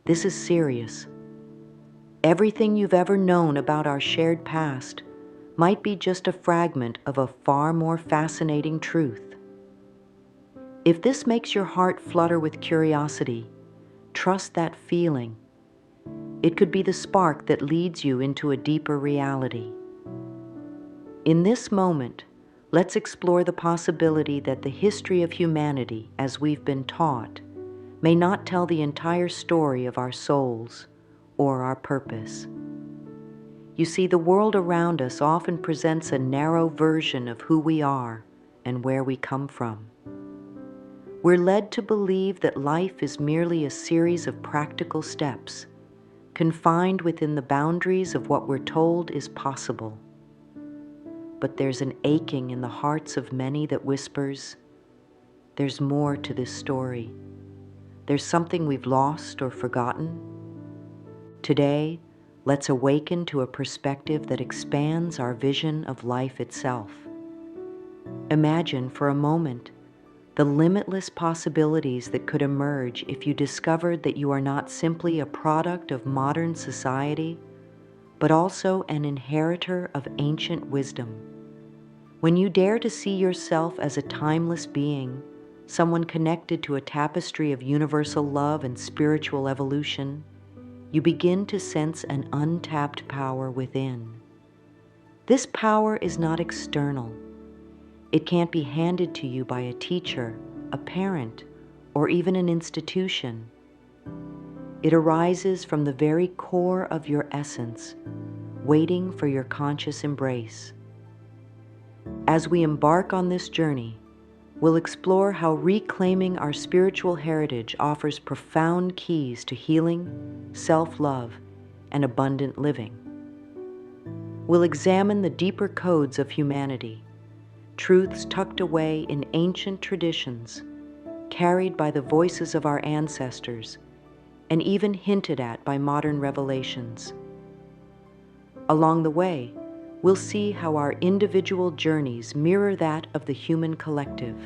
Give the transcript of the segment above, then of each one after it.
This is serious. Everything you've ever known about our shared past might be just a fragment of a far more fascinating truth. If this makes your heart flutter with curiosity, trust that feeling. It could be the spark that leads you into a deeper reality. In this moment, let's explore the possibility that the history of humanity, as we've been taught, may not tell the entire story of our souls or our purpose. You see, the world around us often presents a narrow version of who we are and where we come from. We're led to believe that life is merely a series of practical steps, confined within the boundaries of what we're told is possible. But there's an aching in the hearts of many that whispers, there's more to this story. There's something we've lost or forgotten. Today, let's awaken to a perspective that expands our vision of life itself. Imagine for a moment the limitless possibilities that could emerge if you discovered that you are not simply a product of modern society, but also an inheritor of ancient wisdom. When you dare to see yourself as a timeless being, someone connected to a tapestry of universal love and spiritual evolution, you begin to sense an untapped power within. This power is not external. It can't be handed to you by a teacher, a parent, or even an institution. It arises from the very core of your essence, waiting for your conscious embrace. As we embark on this journey, we'll explore how reclaiming our spiritual heritage offers profound keys to healing, self-love, and abundant living. We'll examine the deeper codes of humanity, truths tucked away in ancient traditions, carried by the voices of our ancestors, and even hinted at by modern revelations. Along the way, we'll see how our individual journeys mirror that of the human collective.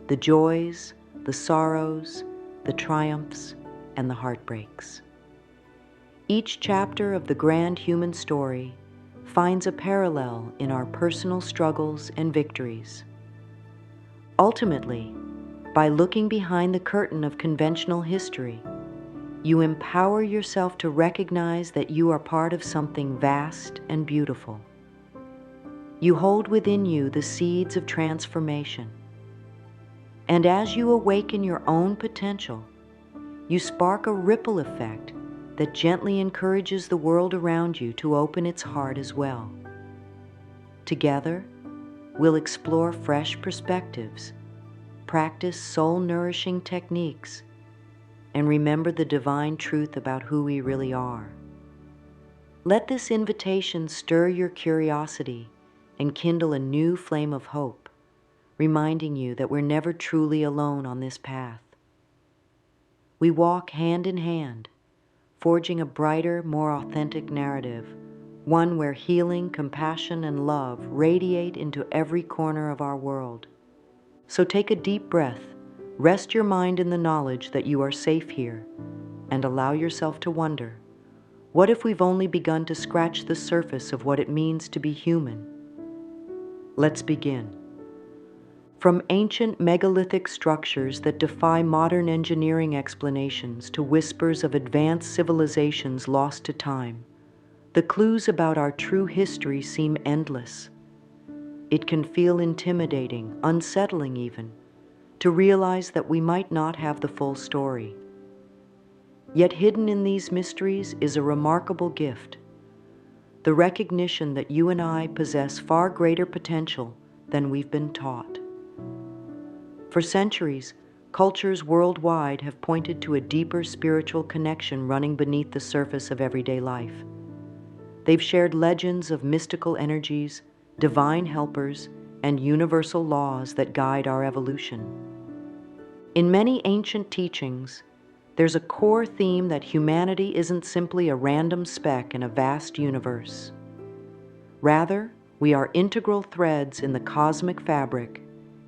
The joys, the sorrows, the triumphs, and the heartbreaks. Each chapter of the grand human story finds a parallel in our personal struggles and victories. Ultimately, by looking behind the curtain of conventional history, you empower yourself to recognize that you are part of something vast and beautiful. You hold within you the seeds of transformation. And as you awaken your own potential, you spark a ripple effect that gently encourages the world around you to open its heart as well. Together, we'll explore fresh perspectives, practice soul-nourishing techniques, and remember the divine truth about who we really are. Let this invitation stir your curiosity and kindle a new flame of hope, reminding you that we're never truly alone on this path. We walk hand in hand, forging a brighter, more authentic narrative, one where healing, compassion, and love radiate into every corner of our world. So take a deep breath, rest your mind in the knowledge that you are safe here, and allow yourself to wonder, what if we've only begun to scratch the surface of what it means to be human? Let's begin. From ancient megalithic structures that defy modern engineering explanations to whispers of advanced civilizations lost to time, the clues about our true history seem endless. It can feel intimidating, unsettling even, to realize that we might not have the full story. Yet hidden in these mysteries is a remarkable gift, the recognition that you and I possess far greater potential than we've been taught. For centuries, cultures worldwide have pointed to a deeper spiritual connection running beneath the surface of everyday life. They've shared legends of mystical energies, divine helpers, and universal laws that guide our evolution. In many ancient teachings, there's a core theme that humanity isn't simply a random speck in a vast universe. Rather, we are integral threads in the cosmic fabric,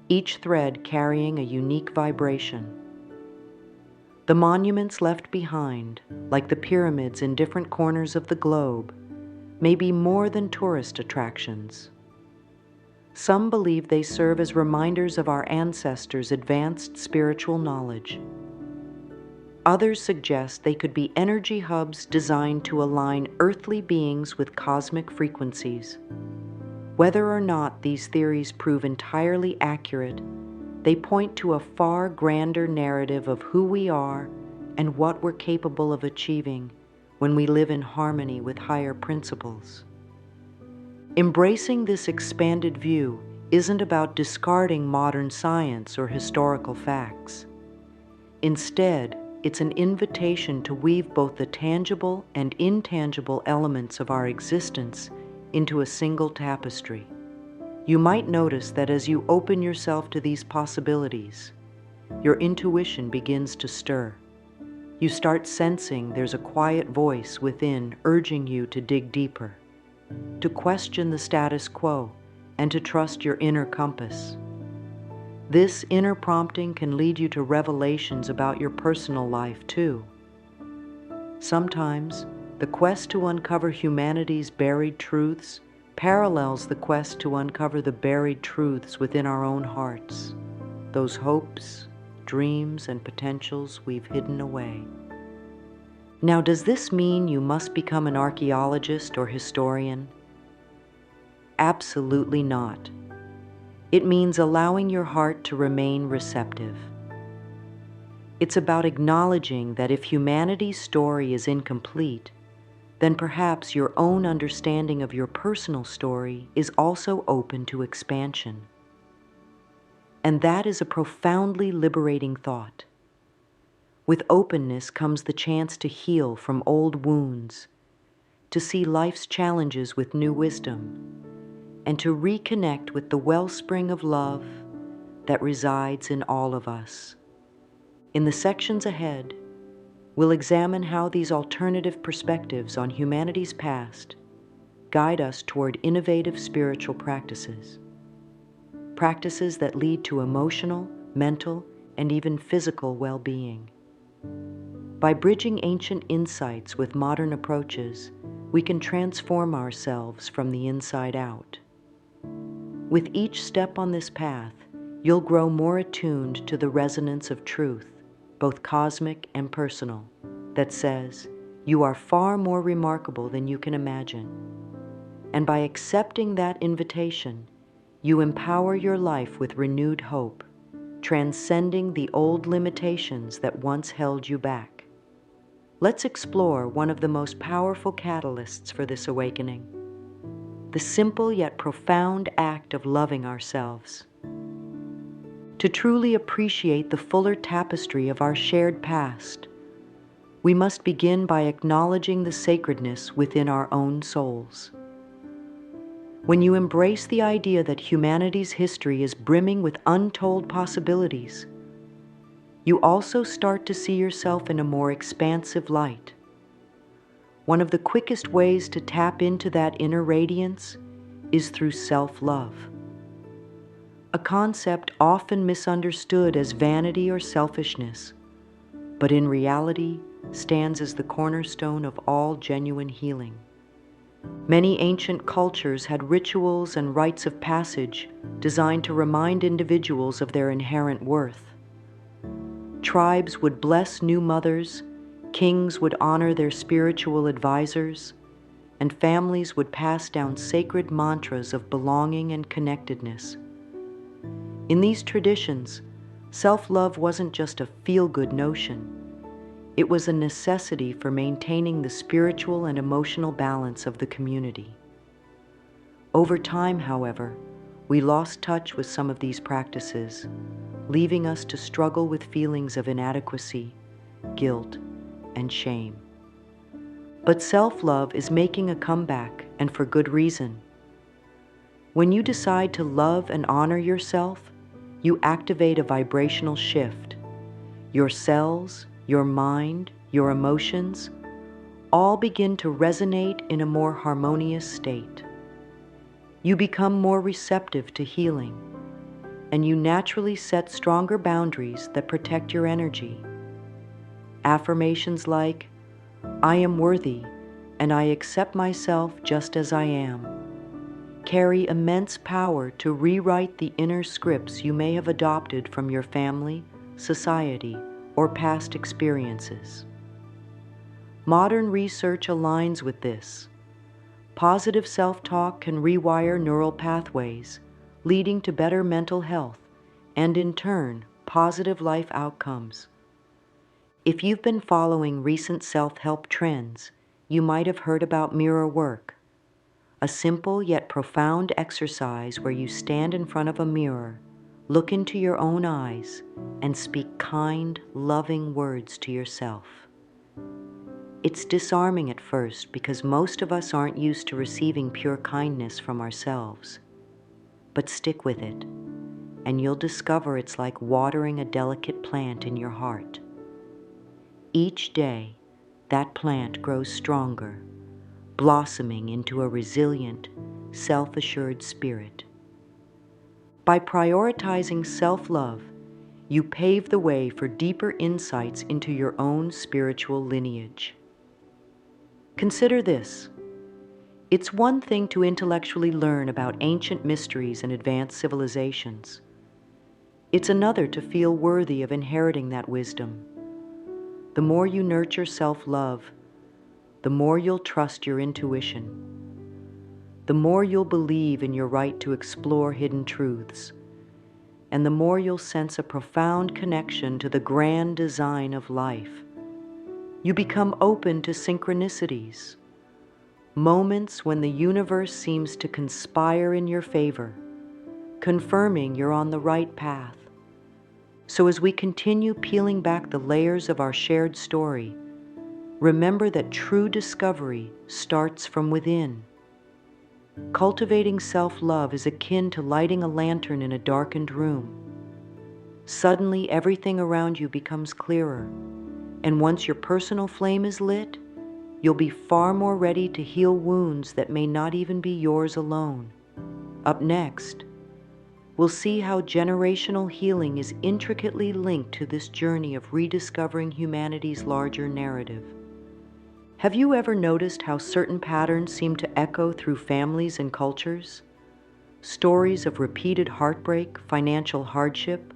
each thread carrying a unique vibration. The monuments left behind, like the pyramids in different corners of the globe, may be more than tourist attractions. Some believe they serve as reminders of our ancestors' advanced spiritual knowledge. Others suggest they could be energy hubs designed to align earthly beings with cosmic frequencies. Whether or not these theories prove entirely accurate, they point to a far grander narrative of who we are and what we're capable of achieving when we live in harmony with higher principles. Embracing this expanded view isn't about discarding modern science or historical facts. Instead, it's an invitation to weave both the tangible and intangible elements of our existence into a single tapestry. You might notice that as you open yourself to these possibilities, your intuition begins to stir. You start sensing there's a quiet voice within urging you to dig deeper, to question the status quo, and to trust your inner compass. This inner prompting can lead you to revelations about your personal life, too. Sometimes, the quest to uncover humanity's buried truths parallels the quest to uncover the buried truths within our own hearts, those hopes, dreams, and potentials we've hidden away. Now, does this mean you must become an archaeologist or historian? Absolutely not. It means allowing your heart to remain receptive. It's about acknowledging that if humanity's story is incomplete, then perhaps your own understanding of your personal story is also open to expansion. And that is a profoundly liberating thought. With openness comes the chance to heal from old wounds, to see life's challenges with new wisdom, and to reconnect with the wellspring of love that resides in all of us. In the sections ahead, we'll examine how these alternative perspectives on humanity's past guide us toward innovative spiritual practices. Practices that lead to emotional, mental, and even physical well-being. By bridging ancient insights with modern approaches, we can transform ourselves from the inside out. With each step on this path, you'll grow more attuned to the resonance of truth, both cosmic and personal, that says, you are far more remarkable than you can imagine. And by accepting that invitation, you empower your life with renewed hope, transcending the old limitations that once held you back. Let's explore one of the most powerful catalysts for this awakening, the simple yet profound act of loving ourselves. To truly appreciate the fuller tapestry of our shared past, we must begin by acknowledging the sacredness within our own souls. When you embrace the idea that humanity's history is brimming with untold possibilities, you also start to see yourself in a more expansive light. One of the quickest ways to tap into that inner radiance is through self-love, a concept often misunderstood as vanity or selfishness, but in reality stands as the cornerstone of all genuine healing. Many ancient cultures had rituals and rites of passage designed to remind individuals of their inherent worth. Tribes would bless new mothers, kings would honor their spiritual advisors, and families would pass down sacred mantras of belonging and connectedness. In these traditions, self-love wasn't just a feel-good notion. It was a necessity for maintaining the spiritual and emotional balance of the community. Over time, however, we lost touch with some of these practices, leaving us to struggle with feelings of inadequacy, guilt, and shame. But self-love is making a comeback, and for good reason. When you decide to love and honor yourself, you activate a vibrational shift. Your cells, your mind, your emotions, all begin to resonate in a more harmonious state. You become more receptive to healing, and you naturally set stronger boundaries that protect your energy. Affirmations like, "I am worthy and I accept myself just as I am," carry immense power to rewrite the inner scripts you may have adopted from your family, society, or past experiences. Modern research aligns with this. Positive self-talk can rewire neural pathways, leading to better mental health and, in turn, positive life outcomes. If you've been following recent self-help trends, you might have heard about mirror work, a simple yet profound exercise where you stand in front of a mirror, look into your own eyes, and speak kind, loving words to yourself. It's disarming at first because most of us aren't used to receiving pure kindness from ourselves. But stick with it, and you'll discover it's like watering a delicate plant in your heart. Each day, that plant grows stronger, blossoming into a resilient, self-assured spirit. By prioritizing self-love, you pave the way for deeper insights into your own spiritual lineage. Consider this. It's one thing to intellectually learn about ancient mysteries and advanced civilizations. It's another to feel worthy of inheriting that wisdom. The more you nurture self-love, the more you'll trust your intuition. The more you'll believe in your right to explore hidden truths, and the more you'll sense a profound connection to the grand design of life. You become open to synchronicities, moments when the universe seems to conspire in your favor, confirming you're on the right path. So as we continue peeling back the layers of our shared story, remember that true discovery starts from within. Cultivating self-love is akin to lighting a lantern in a darkened room. Suddenly, everything around you becomes clearer, and once your personal flame is lit, you'll be far more ready to heal wounds that may not even be yours alone. Up next, we'll see how generational healing is intricately linked to this journey of rediscovering humanity's larger narrative. Have you ever noticed how certain patterns seem to echo through families and cultures? Stories of repeated heartbreak, financial hardship,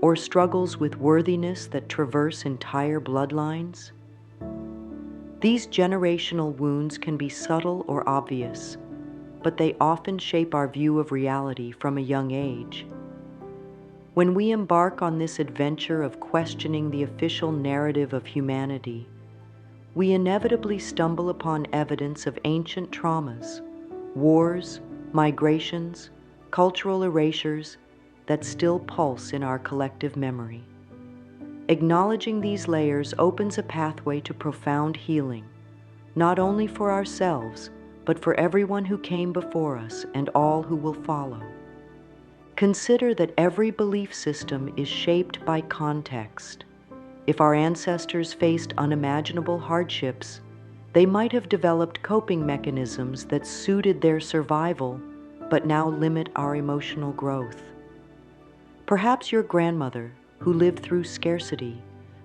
or struggles with worthiness that traverse entire bloodlines? These generational wounds can be subtle or obvious, but they often shape our view of reality from a young age. When we embark on this adventure of questioning the official narrative of humanity, we inevitably stumble upon evidence of ancient traumas, wars, migrations, cultural erasures that still pulse in our collective memory. Acknowledging these layers opens a pathway to profound healing, not only for ourselves, but for everyone who came before us and all who will follow. Consider that every belief system is shaped by context. If our ancestors faced unimaginable hardships, they might have developed coping mechanisms that suited their survival, but now limit our emotional growth. Perhaps your grandmother, who lived through scarcity,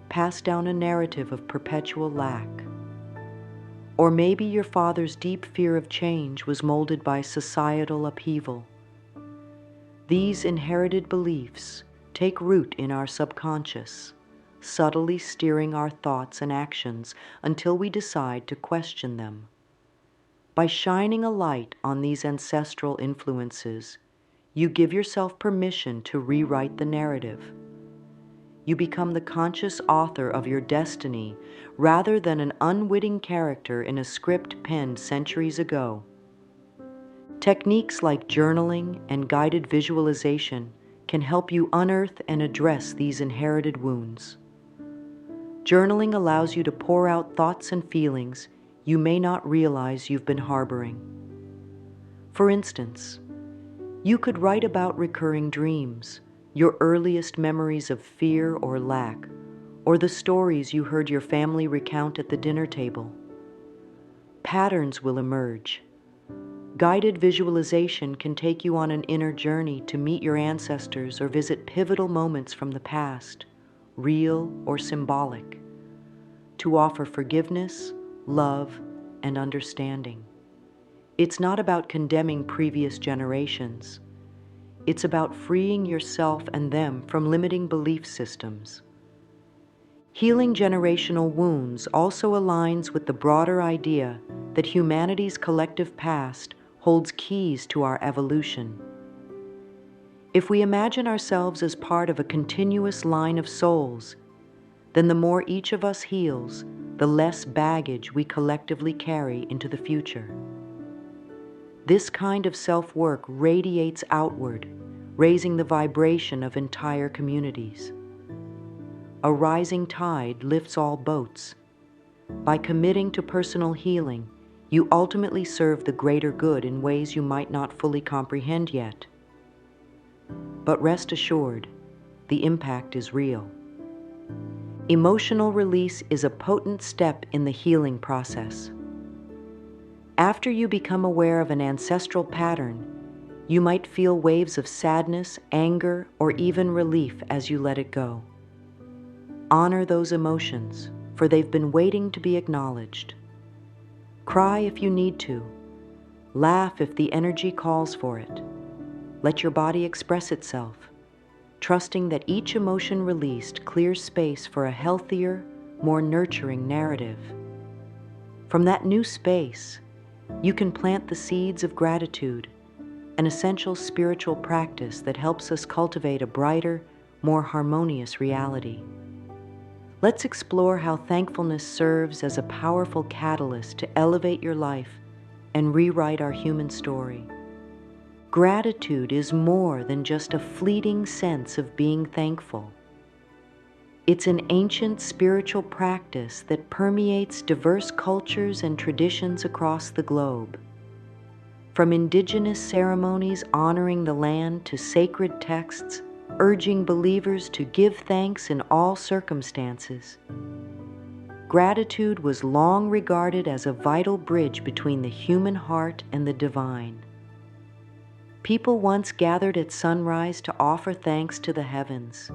passed down a narrative of perpetual lack. Or maybe your father's deep fear of change was molded by societal upheaval. These inherited beliefs take root in our subconscious, subtly steering our thoughts and actions until we decide to question them. By shining a light on these ancestral influences, you give yourself permission to rewrite the narrative. You become the conscious author of your destiny rather than an unwitting character in a script penned centuries ago. Techniques like journaling and guided visualization can help you unearth and address these inherited wounds. Journaling allows you to pour out thoughts and feelings you may not realize you've been harboring. For instance, you could write about recurring dreams, your earliest memories of fear or lack, or the stories you heard your family recount at the dinner table. Patterns will emerge. Guided visualization can take you on an inner journey to meet your ancestors or visit pivotal moments from the past, real or symbolic. to offer forgiveness, love, and understanding. It's not about condemning previous generations. It's about freeing yourself and them from limiting belief systems. Healing generational wounds also aligns with the broader idea that humanity's collective past holds keys to our evolution. If we imagine ourselves as part of a continuous line of souls, then the more each of us heals, the less baggage we collectively carry into the future. This kind of self-work radiates outward, raising the vibration of entire communities. A rising tide lifts all boats. By committing to personal healing, you ultimately serve the greater good in ways you might not fully comprehend yet. But rest assured, the impact is real. Emotional release is a potent step in the healing process. After you become aware of an ancestral pattern, you might feel waves of sadness, anger, or even relief as you let it go. Honor those emotions, for they've been waiting to be acknowledged. Cry if you need to. Laugh if the energy calls for it. Let your body express itself, trusting that each emotion released clears space for a healthier, more nurturing narrative. From that new space, you can plant the seeds of gratitude, an essential spiritual practice that helps us cultivate a brighter, more harmonious reality. Let's explore how thankfulness serves as a powerful catalyst to elevate your life and rewrite our human story. Gratitude is more than just a fleeting sense of being thankful. It's an ancient spiritual practice that permeates diverse cultures and traditions across the globe. From indigenous ceremonies honoring the land to sacred texts urging believers to give thanks in all circumstances, gratitude was long regarded as a vital bridge between the human heart and the divine. People once gathered at sunrise to offer thanks to the heavens,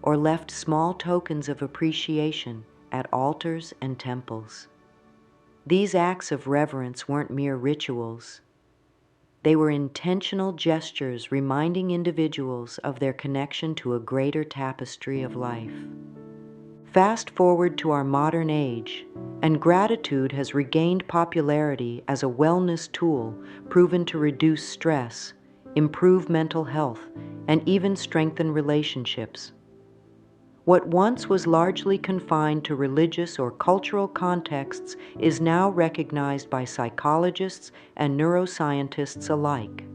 or left small tokens of appreciation at altars and temples. These acts of reverence weren't mere rituals. They were intentional gestures reminding individuals of their connection to a greater tapestry of life. Fast forward to our modern age, and gratitude has regained popularity as a wellness tool proven to reduce stress, improve mental health, and even strengthen relationships. What once was largely confined to religious or cultural contexts is now recognized by psychologists and neuroscientists alike.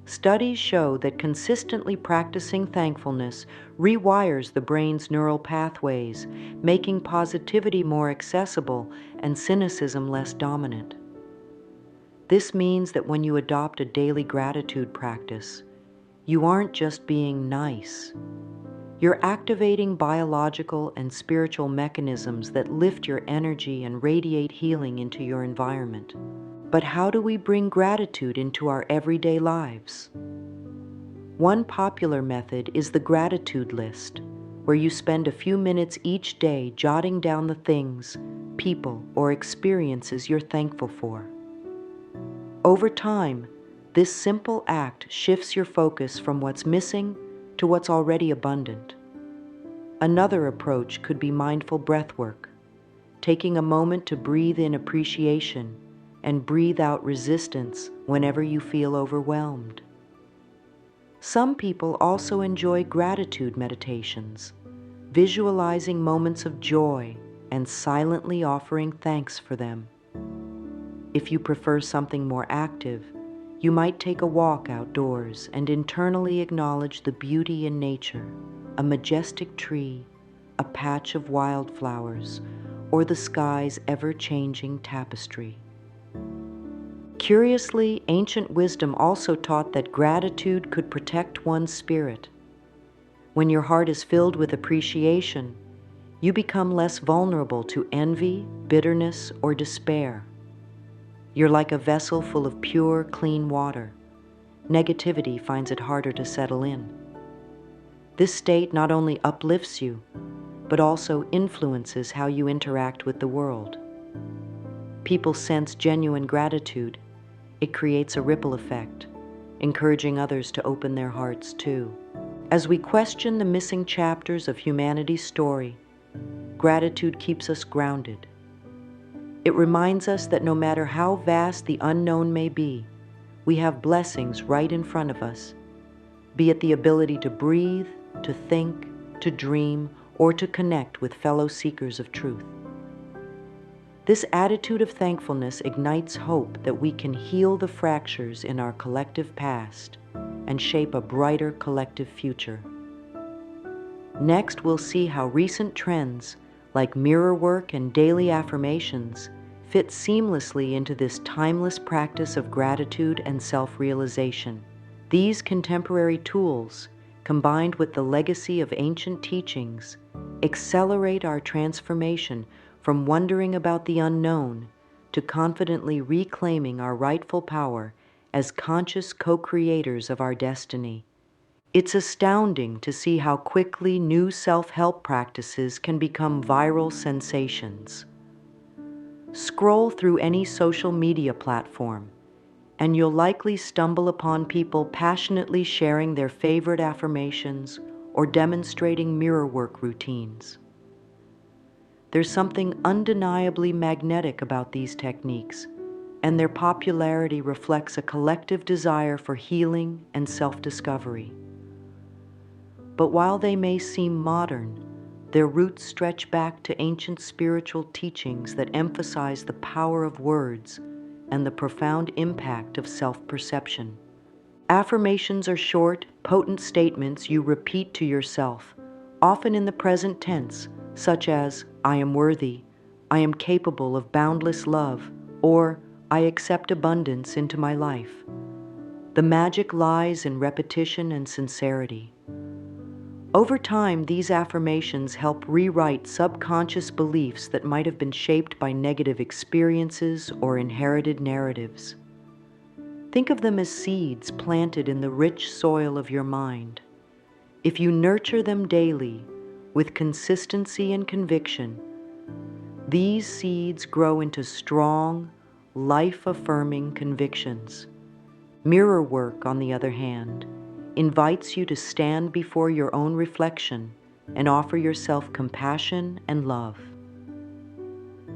Studies show that consistently practicing thankfulness rewires the brain's neural pathways, making positivity more accessible and cynicism less dominant. This means that when you adopt a daily gratitude practice, you aren't just being nice. You're activating biological and spiritual mechanisms that lift your energy and radiate healing into your environment. But how do we bring gratitude into our everyday lives? One popular method is the gratitude list, where you spend a few minutes each day jotting down the things, people, or experiences you're thankful for. Over time, this simple act shifts your focus from what's missing to what's already abundant. Another approach could be mindful breathwork, taking a moment to breathe in appreciation and breathe out resistance whenever you feel overwhelmed. Some people also enjoy gratitude meditations, visualizing moments of joy and silently offering thanks for them. If you prefer something more active, you might take a walk outdoors and internally acknowledge the beauty in nature, a majestic tree, a patch of wildflowers, or the sky's ever-changing tapestry. Curiously, ancient wisdom also taught that gratitude could protect one's spirit. When your heart is filled with appreciation, you become less vulnerable to envy, bitterness, or despair. You're like a vessel full of pure, clean water. Negativity finds it harder to settle in. This state not only uplifts you, but also influences how you interact with the world. People sense genuine gratitude. It creates a ripple effect, encouraging others to open their hearts too. As we question the missing chapters of humanity's story, gratitude keeps us grounded. It reminds us that no matter how vast the unknown may be, we have blessings right in front of us, be it the ability to breathe, to think, to dream, or to connect with fellow seekers of truth. This attitude of thankfulness ignites hope that we can heal the fractures in our collective past and shape a brighter collective future. Next, we'll see how recent trends like mirror work and daily affirmations fit seamlessly into this timeless practice of gratitude and self-realization. These contemporary tools, combined with the legacy of ancient teachings, accelerate our transformation from wondering about the unknown to confidently reclaiming our rightful power as conscious co-creators of our destiny. It's astounding to see how quickly new self-help practices can become viral sensations. Scroll through any social media platform, and you'll likely stumble upon people passionately sharing their favorite affirmations or demonstrating mirror work routines. There's something undeniably magnetic about these techniques, and their popularity reflects a collective desire for healing and self-discovery. But while they may seem modern, their roots stretch back to ancient spiritual teachings that emphasize the power of words and the profound impact of self-perception. Affirmations are short, potent statements you repeat to yourself, often in the present tense, such as, "I am worthy," "I am capable of boundless love," or "I accept abundance into my life." The magic lies in repetition and sincerity. Over time, these affirmations help rewrite subconscious beliefs that might have been shaped by negative experiences or inherited narratives. Think of them as seeds planted in the rich soil of your mind. If you nurture them daily, with consistency and conviction, these seeds grow into strong, life-affirming convictions. Mirror work, on the other hand, invites you to stand before your own reflection and offer yourself compassion and love.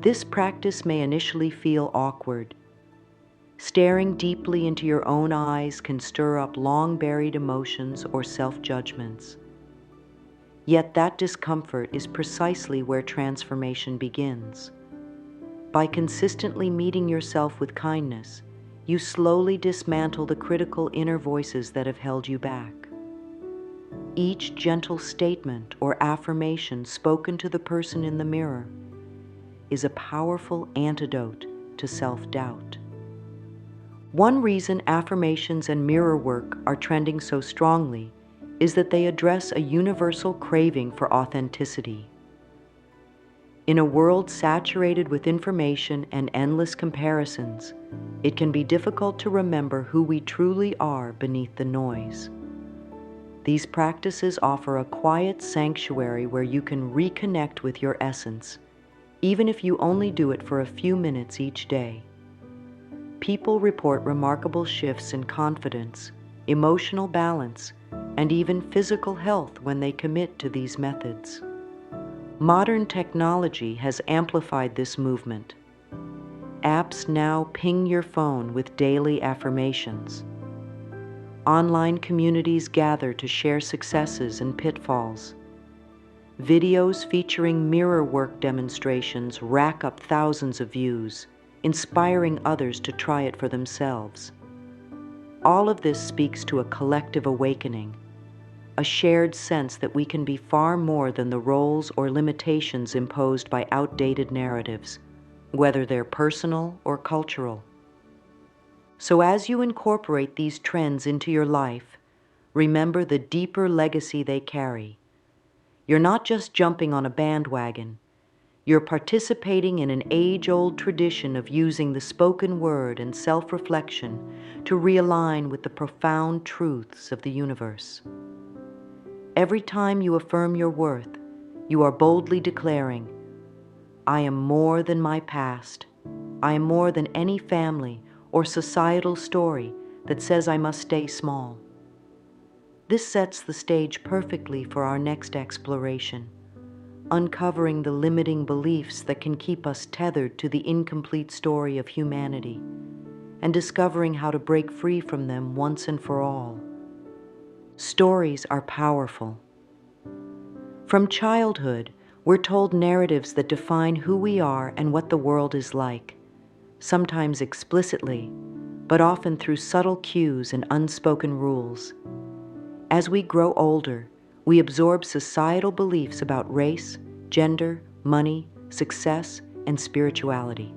This practice may initially feel awkward. Staring deeply into your own eyes can stir up long-buried emotions or self-judgments. Yet that discomfort is precisely where transformation begins. By consistently meeting yourself with kindness, you slowly dismantle the critical inner voices that have held you back. Each gentle statement or affirmation spoken to the person in the mirror is a powerful antidote to self-doubt. One reason affirmations and mirror work are trending so strongly is that they address a universal craving for authenticity. In a world saturated with information and endless comparisons, it can be difficult to remember who we truly are beneath the noise. These practices offer a quiet sanctuary where you can reconnect with your essence, even if you only do it for a few minutes each day. People report remarkable shifts in confidence, emotional balance, and even physical health when they commit to these methods. Modern technology has amplified this movement. Apps now ping your phone with daily affirmations. Online communities gather to share successes and pitfalls. Videos featuring mirror work demonstrations rack up thousands of views, inspiring others to try it for themselves. All of this speaks to a collective awakening, a shared sense that we can be far more than the roles or limitations imposed by outdated narratives, whether they're personal or cultural. So as you incorporate these trends into your life, remember the deeper legacy they carry. You're not just jumping on a bandwagon. You're participating in an age-old tradition of using the spoken word and self-reflection to realign with the profound truths of the universe. Every time you affirm your worth, you are boldly declaring, I am more than my past. I am more than any family or societal story that says I must stay small. This sets the stage perfectly for our next exploration, uncovering the limiting beliefs that can keep us tethered to the incomplete story of humanity, and discovering how to break free from them once and for all. Stories are powerful. From childhood, we're told narratives that define who we are and what the world is like, sometimes explicitly, but often through subtle cues and unspoken rules. As we grow older, we absorb societal beliefs about race, gender, money, success, and spirituality.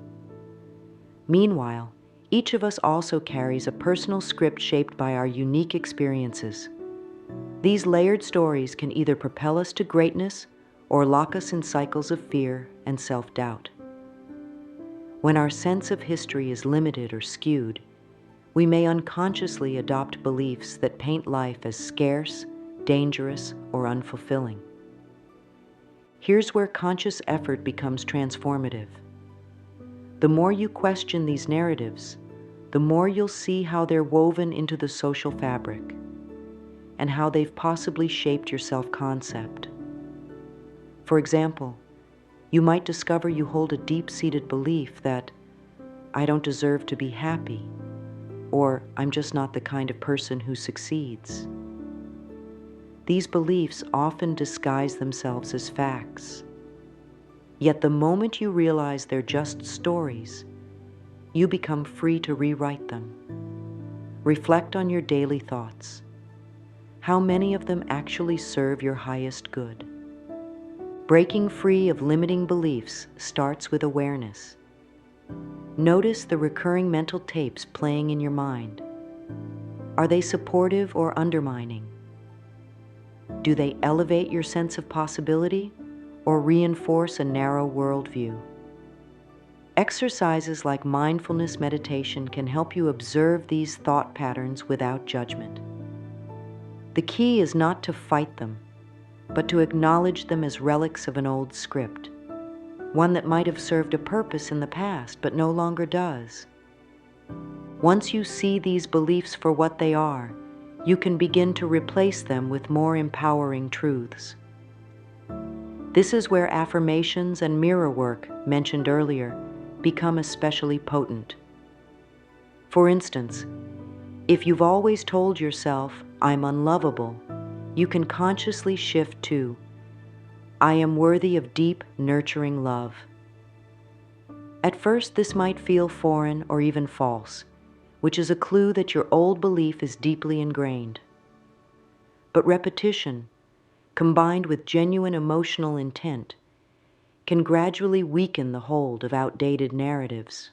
Meanwhile, each of us also carries a personal script shaped by our unique experiences. These layered stories can either propel us to greatness or lock us in cycles of fear and self-doubt. When our sense of history is limited or skewed, we may unconsciously adopt beliefs that paint life as scarce, dangerous, or unfulfilling. Here's where conscious effort becomes transformative. The more you question these narratives, the more you'll see how they're woven into the social fabric and how they've possibly shaped your self-concept. For example, you might discover you hold a deep-seated belief that I don't deserve to be happy, or I'm just not the kind of person who succeeds. These beliefs often disguise themselves as facts. Yet the moment you realize they're just stories, you become free to rewrite them. Reflect on your daily thoughts. How many of them actually serve your highest good? Breaking free of limiting beliefs starts with awareness. Notice the recurring mental tapes playing in your mind. Are they supportive or undermining? Do they elevate your sense of possibility or reinforce a narrow worldview? Exercises like mindfulness meditation can help you observe these thought patterns without judgment. The key is not to fight them, but to acknowledge them as relics of an old script, one that might have served a purpose in the past but no longer does. Once you see these beliefs for what they are, you can begin to replace them with more empowering truths. This is where affirmations and mirror work, mentioned earlier, become especially potent. For instance, if you've always told yourself, I'm unlovable, you can consciously shift to, I am worthy of deep, nurturing love. At first, this might feel foreign or even false, which is a clue that your old belief is deeply ingrained. But repetition, combined with genuine emotional intent, can gradually weaken the hold of outdated narratives.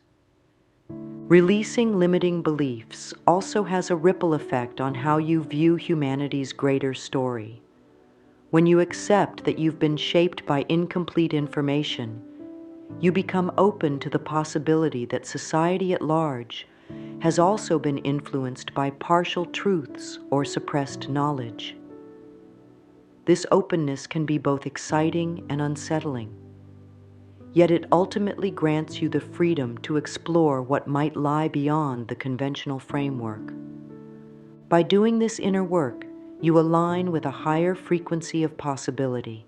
Releasing limiting beliefs also has a ripple effect on how you view humanity's greater story. When you accept that you've been shaped by incomplete information, you become open to the possibility that society at large has also been influenced by partial truths or suppressed knowledge. This openness can be both exciting and unsettling, yet it ultimately grants you the freedom to explore what might lie beyond the conventional framework. By doing this inner work, you align with a higher frequency of possibility.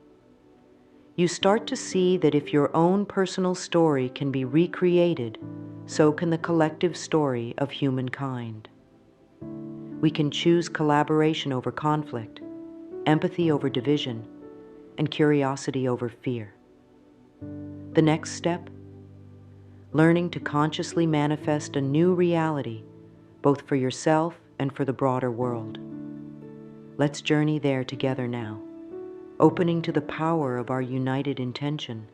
You start to see that if your own personal story can be recreated, so can the collective story of humankind. We can choose collaboration over conflict, empathy over division, and curiosity over fear. The next step? Learning to consciously manifest a new reality, both for yourself and for the broader world. Let's journey there together now, opening to the power of our united intention.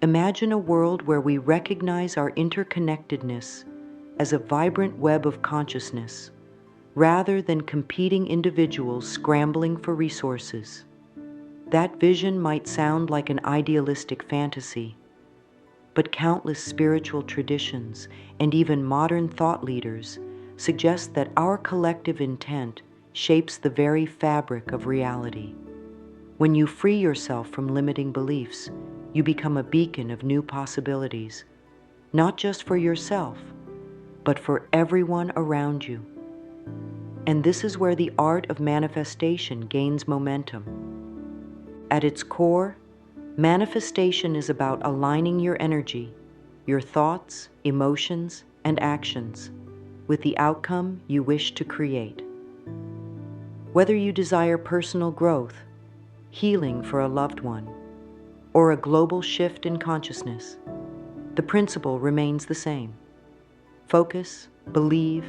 Imagine a world where we recognize our interconnectedness as a vibrant web of consciousness, rather than competing individuals scrambling for resources. That vision might sound like an idealistic fantasy, but countless spiritual traditions and even modern thought leaders suggest that our collective intent shapes the very fabric of reality. When you free yourself from limiting beliefs, you become a beacon of new possibilities, not just for yourself, but for everyone around you. And this is where the art of manifestation gains momentum. At its core, manifestation is about aligning your energy, your thoughts, emotions, and actions with the outcome you wish to create. Whether you desire personal growth, healing for a loved one, or a global shift in consciousness, the principle remains the same. Focus, believe,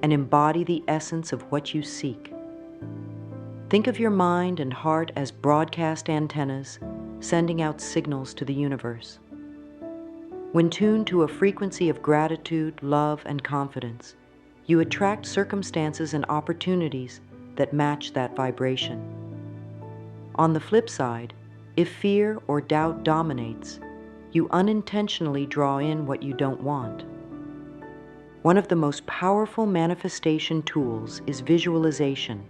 and embody the essence of what you seek. Think of your mind and heart as broadcast antennas sending out signals to the universe. When tuned to a frequency of gratitude, love, and confidence, you attract circumstances and opportunities that match that vibration. On the flip side, if fear or doubt dominates, you unintentionally draw in what you don't want. One of the most powerful manifestation tools is visualization.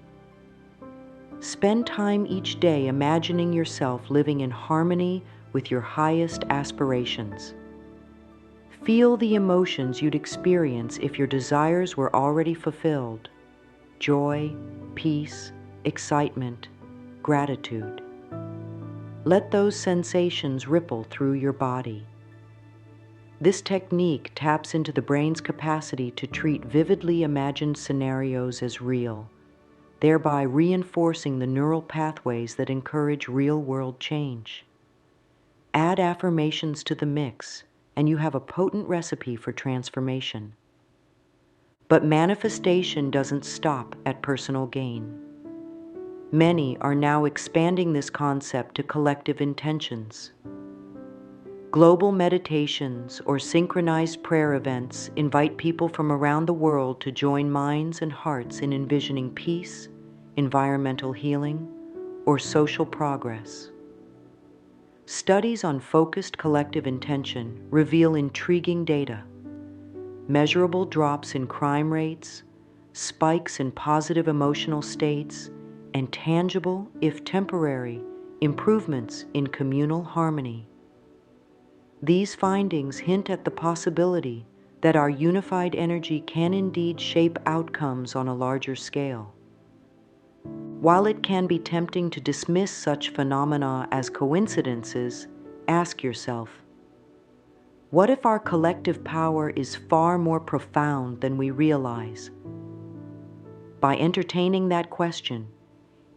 Spend time each day imagining yourself living in harmony with your highest aspirations. Feel the emotions you'd experience if your desires were already fulfilled: joy, peace, excitement, gratitude. Let those sensations ripple through your body. This technique taps into the brain's capacity to treat vividly imagined scenarios as real, thereby reinforcing the neural pathways that encourage real-world change. Add affirmations to the mix, and you have a potent recipe for transformation. But manifestation doesn't stop at personal gain. Many are now expanding this concept to collective intentions. Global meditations or synchronized prayer events invite people from around the world to join minds and hearts in envisioning peace, environmental healing, or social progress. Studies on focused collective intention reveal intriguing data: measurable drops in crime rates, spikes in positive emotional states, and tangible, if temporary, improvements in communal harmony. These findings hint at the possibility that our unified energy can indeed shape outcomes on a larger scale. While it can be tempting to dismiss such phenomena as coincidences, ask yourself, what if our collective power is far more profound than we realize? By entertaining that question,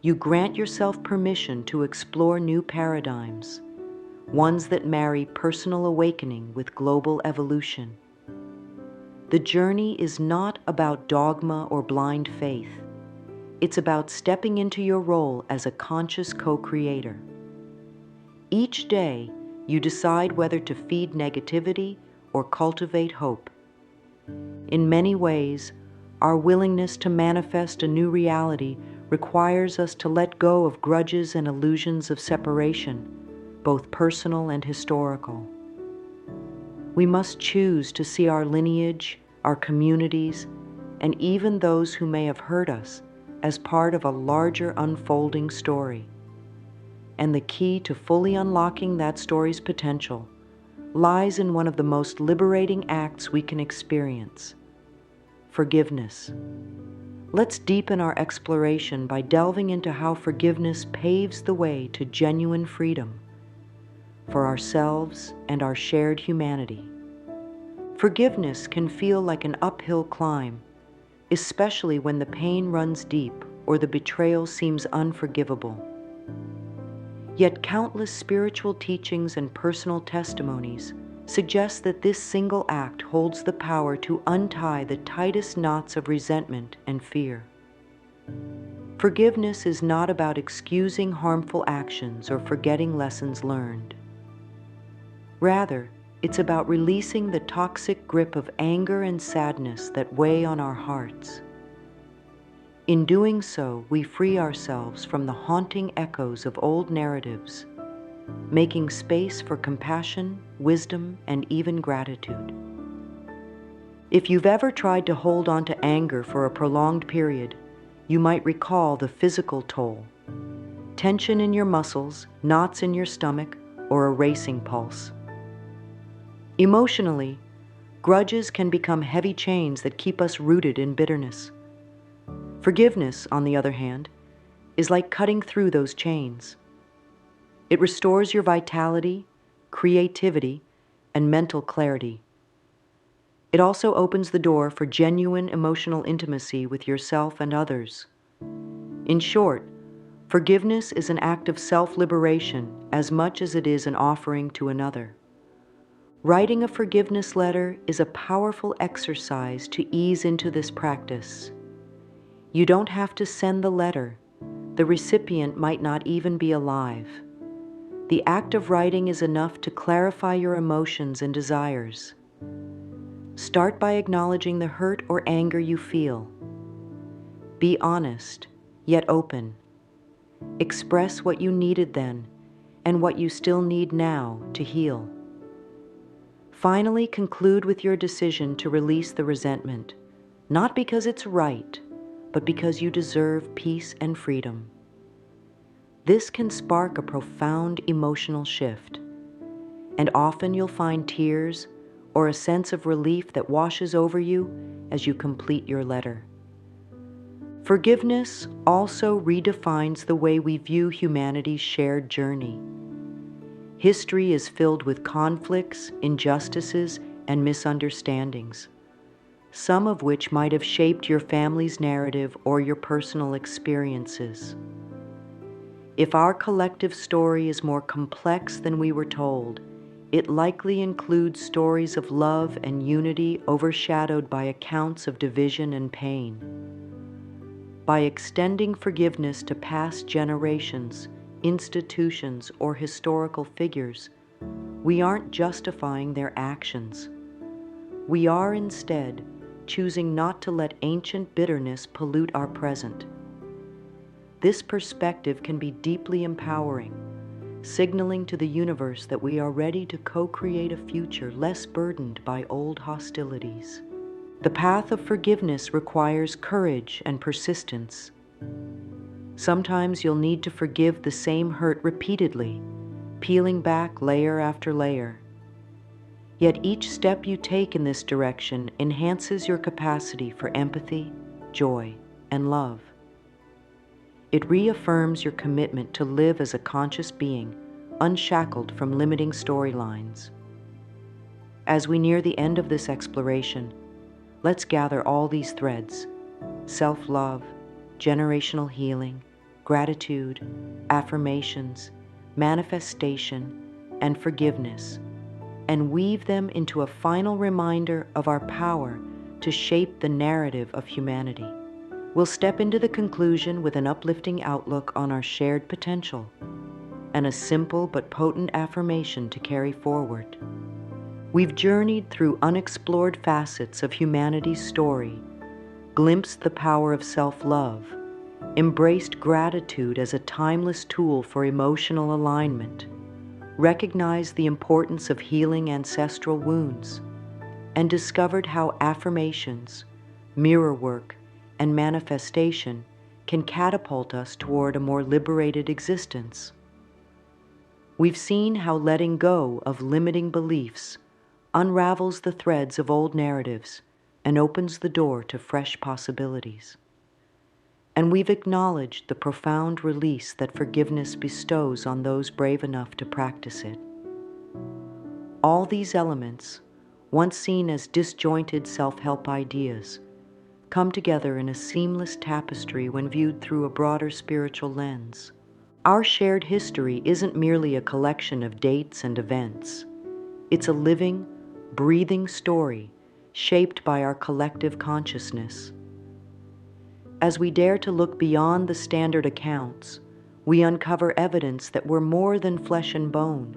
you grant yourself permission to explore new paradigms, ones that marry personal awakening with global evolution. The journey is not about dogma or blind faith. It's about stepping into your role as a conscious co-creator. Each day, you decide whether to feed negativity or cultivate hope. In many ways, our willingness to manifest a new reality requires us to let go of grudges and illusions of separation, both personal and historical. We must choose to see our lineage, our communities, and even those who may have hurt us as part of a larger unfolding story. And the key to fully unlocking that story's potential lies in one of the most liberating acts we can experience: forgiveness. Let's deepen our exploration by delving into how forgiveness paves the way to genuine freedom for ourselves and our shared humanity. Forgiveness can feel like an uphill climb, especially when the pain runs deep or the betrayal seems unforgivable. Yet countless spiritual teachings and personal testimonies suggest that this single act holds the power to untie the tightest knots of resentment and fear. Forgiveness is not about excusing harmful actions or forgetting lessons learned. Rather, it's about releasing the toxic grip of anger and sadness that weigh on our hearts. In doing so, we free ourselves from the haunting echoes of old narratives, making space for compassion, wisdom, and even gratitude. If you've ever tried to hold on to anger for a prolonged period, you might recall the physical toll. tension in your muscles, knots in your stomach, or a racing pulse. Emotionally, grudges can become heavy chains that keep us rooted in bitterness. Forgiveness, on the other hand, is like cutting through those chains. It restores your vitality, creativity, and mental clarity. It also opens the door for genuine emotional intimacy with yourself and others. In short, forgiveness is an act of self-liberation as much as it is an offering to another. Writing a forgiveness letter is a powerful exercise to ease into this practice. You don't have to send the letter. The recipient might not even be alive. The act of writing is enough to clarify your emotions and desires. Start by acknowledging the hurt or anger you feel. Be honest, yet open. Express what you needed then and what you still need now to heal. Finally, conclude with your decision to release the resentment, not because it's right, but because you deserve peace and freedom. This can spark a profound emotional shift, and often you'll find tears or a sense of relief that washes over you as you complete your letter. Forgiveness also redefines the way we view humanity's shared journey. History is filled with conflicts, injustices, and misunderstandings, some of which might have shaped your family's narrative or your personal experiences. If our collective story is more complex than we were told, it likely includes stories of love and unity overshadowed by accounts of division and pain. By extending forgiveness to past generations, institutions, or historical figures, we aren't justifying their actions. We are instead choosing not to let ancient bitterness pollute our present. This perspective can be deeply empowering, signaling to the universe that we are ready to co-create a future less burdened by old hostilities. The path of forgiveness requires courage and persistence. Sometimes you'll need to forgive the same hurt repeatedly, peeling back layer after layer. Yet each step you take in this direction enhances your capacity for empathy, joy, and love. It reaffirms your commitment to live as a conscious being, unshackled from limiting storylines. As we near the end of this exploration, let's gather all these threads: self-love, generational healing, gratitude, affirmations, manifestation, and forgiveness, and weave them into a final reminder of our power to shape the narrative of humanity. We'll step into the conclusion with an uplifting outlook on our shared potential and a simple but potent affirmation to carry forward. We've journeyed through unexplored facets of humanity's story, glimpsed the power of self-love, embraced gratitude as a timeless tool for emotional alignment, recognized the importance of healing ancestral wounds, and discovered how affirmations, mirror work, and manifestation can catapult us toward a more liberated existence. We've seen how letting go of limiting beliefs unravels the threads of old narratives and opens the door to fresh possibilities. And we've acknowledged the profound release that forgiveness bestows on those brave enough to practice it. All these elements, once seen as disjointed self-help ideas, come together in a seamless tapestry when viewed through a broader spiritual lens. Our shared history isn't merely a collection of dates and events. It's a living, breathing story shaped by our collective consciousness. As we dare to look beyond the standard accounts, we uncover evidence that we're more than flesh and bone.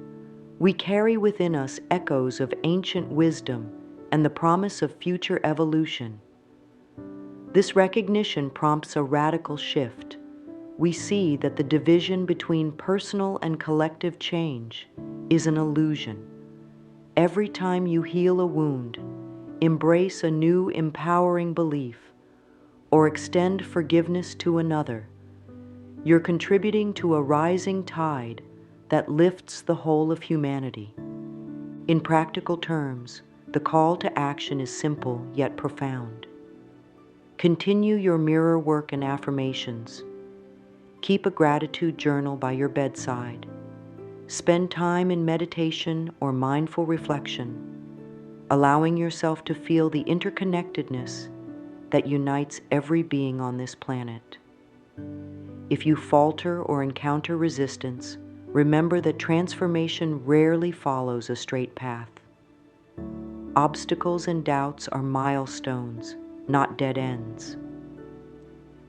We carry within us echoes of ancient wisdom and the promise of future evolution. This recognition prompts a radical shift. We see that the division between personal and collective change is an illusion. Every time you heal a wound, embrace a new empowering belief, or extend forgiveness to another, You're contributing to a rising tide that lifts the whole of humanity. In practical terms, the call to action is simple yet profound. Continue your mirror work and affirmations. Keep a gratitude journal by your bedside. Spend time in meditation or mindful reflection, allowing yourself to feel the interconnectedness that unites every being on this planet. If you falter or encounter resistance, remember that transformation rarely follows a straight path. Obstacles and doubts are milestones, not dead ends.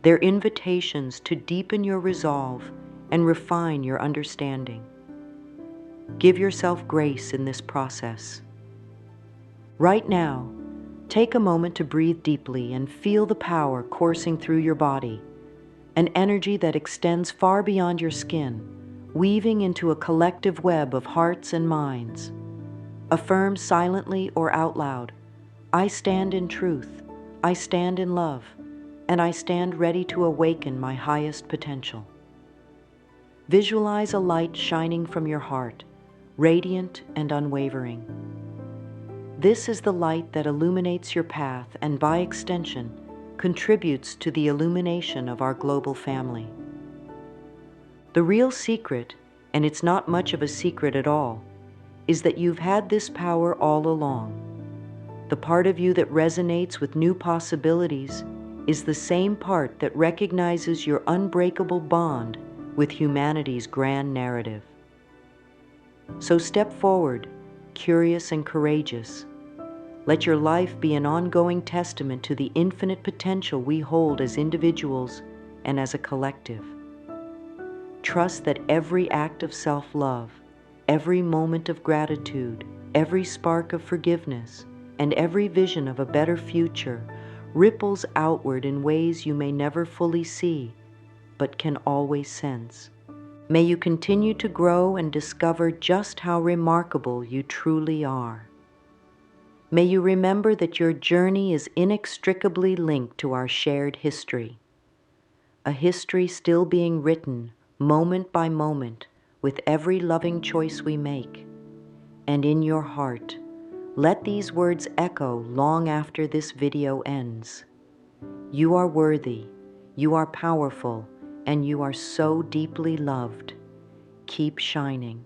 They're invitations to deepen your resolve and refine your understanding. Give yourself grace in this process. Right now, take a moment to breathe deeply and feel the power coursing through your body, an energy that extends far beyond your skin, weaving into a collective web of hearts and minds. Affirm silently or out loud, I stand in truth, I stand in love, and I stand ready to awaken my highest potential. Visualize a light shining from your heart, radiant and unwavering. This is the light that illuminates your path and, by extension, contributes to the illumination of our global family. The real secret, and it's not much of a secret at all, is that you've had this power all along. The part of you that resonates with new possibilities is the same part that recognizes your unbreakable bond with humanity's grand narrative. So step forward, curious and courageous. Let your life be an ongoing testament to the infinite potential we hold as individuals and as a collective. Trust that every act of self-love, every moment of gratitude, every spark of forgiveness, and every vision of a better future ripples outward in ways you may never fully see, but can always sense. May you continue to grow and discover just how remarkable you truly are. May you remember that your journey is inextricably linked to our shared history, a history still being written moment by moment with every loving choice we make. And in your heart, let these words echo long after this video ends. You are worthy, you are powerful, and you are so deeply loved. Keep shining.